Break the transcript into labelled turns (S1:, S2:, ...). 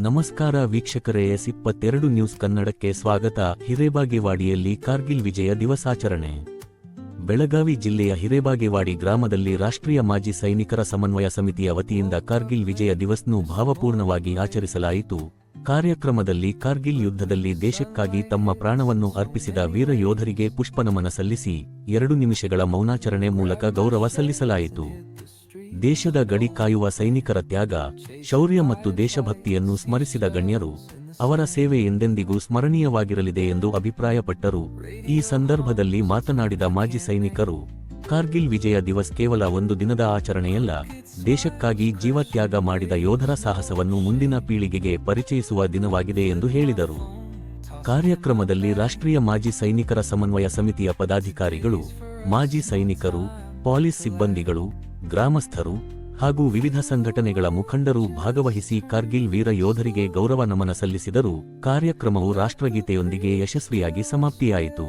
S1: ನಮಸ್ಕಾರ ವೀಕ್ಷಕರೇ, S22 news ಕನ್ನಡಕ್ಕೆ ಸ್ವಾಗತ. ಹಿರೇಬಾಗೇವಾಡಿಯಲ್ಲಿ ಕಾರ್ಗಿಲ್ ವಿಜಯ ದಿವಸಾಚರಣೆ. ಬೆಳಗಾವಿ ಜಿಲ್ಲೆಯ ಹಿರೇಬಾಗೇವಾಡಿ ಗ್ರಾಮದಲ್ಲಿ ರಾಷ್ಟ್ರೀಯ ಮಾಜಿ ಸೈನಿಕರ ಸಮನ್ವಯ ಸಮಿತಿಯ ವತಿಯಿಂದ ಕಾರ್ಗಿಲ್ ವಿಜಯ ದಿವಸ್ನು ಭಾವಪೂರ್ಣವಾಗಿ ಆಚರಿಸಲಾಯಿತು. ಕಾರ್ಯಕ್ರಮದಲ್ಲಿ ಕಾರ್ಗಿಲ್ ಯುದ್ಧದಲ್ಲಿ ದೇಶಕ್ಕಾಗಿ ತಮ್ಮ ಪ್ರಾಣವನ್ನು ಅರ್ಪಿಸಿದ ವೀರ ಯೋಧರಿಗೆ ಪುಷ್ಪನಮನ ಸಲ್ಲಿಸಿ 2 ನಿಮಿಷಗಳ ಮೌನಾಚರಣೆ ಮೂಲಕ ಗೌರವ ಸಲ್ಲಿಸಲಾಯಿತು. ದೇಶದ ಗಡಿ ಕಾಯುವ ಸೈನಿಕರ ತ್ಯಾಗ, ಶೌರ್ಯ ಮತ್ತು ದೇಶಭಕ್ತಿಯನ್ನು ಸ್ಮರಿಸಿದ ಗಣ್ಯರು ಅವರ ಸೇವೆ ಎಂದೆಂದಿಗೂ ಸ್ಮರಣೀಯವಾಗಿರಲಿದೆ ಎಂದು ಅಭಿಪ್ರಾಯಪಟ್ಟರು. ಈ ಸಂದರ್ಭದಲ್ಲಿ ಮಾತನಾಡಿದ ಮಾಜಿ ಸೈನಿಕರು, ಕಾರ್ಗಿಲ್ ವಿಜಯ ದಿವಸ್ ಕೇವಲ ಒಂದು ದಿನದ ಆಚರಣೆಯಲ್ಲ, ದೇಶಕ್ಕಾಗಿ ಜೀವತ್ಯಾಗ ಮಾಡಿದ ಯೋಧರ ಸಾಹಸವನ್ನು ಮುಂದಿನ ಪೀಳಿಗೆಗೆ ಪರಿಚಯಿಸುವ ದಿನವಾಗಿದೆ ಎಂದು ಹೇಳಿದರು. ಕಾರ್ಯಕ್ರಮದಲ್ಲಿ ರಾಷ್ಟ್ರೀಯ ಮಾಜಿ ಸೈನಿಕರ ಸಮನ್ವಯ ಸಮಿತಿಯ ಪದಾಧಿಕಾರಿಗಳು, ಮಾಜಿ ಸೈನಿಕರು, ಪೊಲೀಸ್ ಸಿಬ್ಬಂದಿಗಳು, ಗ್ರಾಮಸ್ಥರು ಹಾಗೂ ವಿವಿಧ ಸಂಘಟನೆಗಳ ಮುಖಂಡರು ಭಾಗವಹಿಸಿ ಕಾರ್ಗಿಲ್ ವೀರ ಯೋಧರಿಗೆ ಗೌರವ ನಮನ ಸಲ್ಲಿಸಿದರು. ಕಾರ್ಯಕ್ರಮವು ರಾಷ್ಟ್ರಗೀತೆಯೊಂದಿಗೆ ಯಶಸ್ವಿಯಾಗಿ ಸಮಾಪ್ತಿಯಾಯಿತು.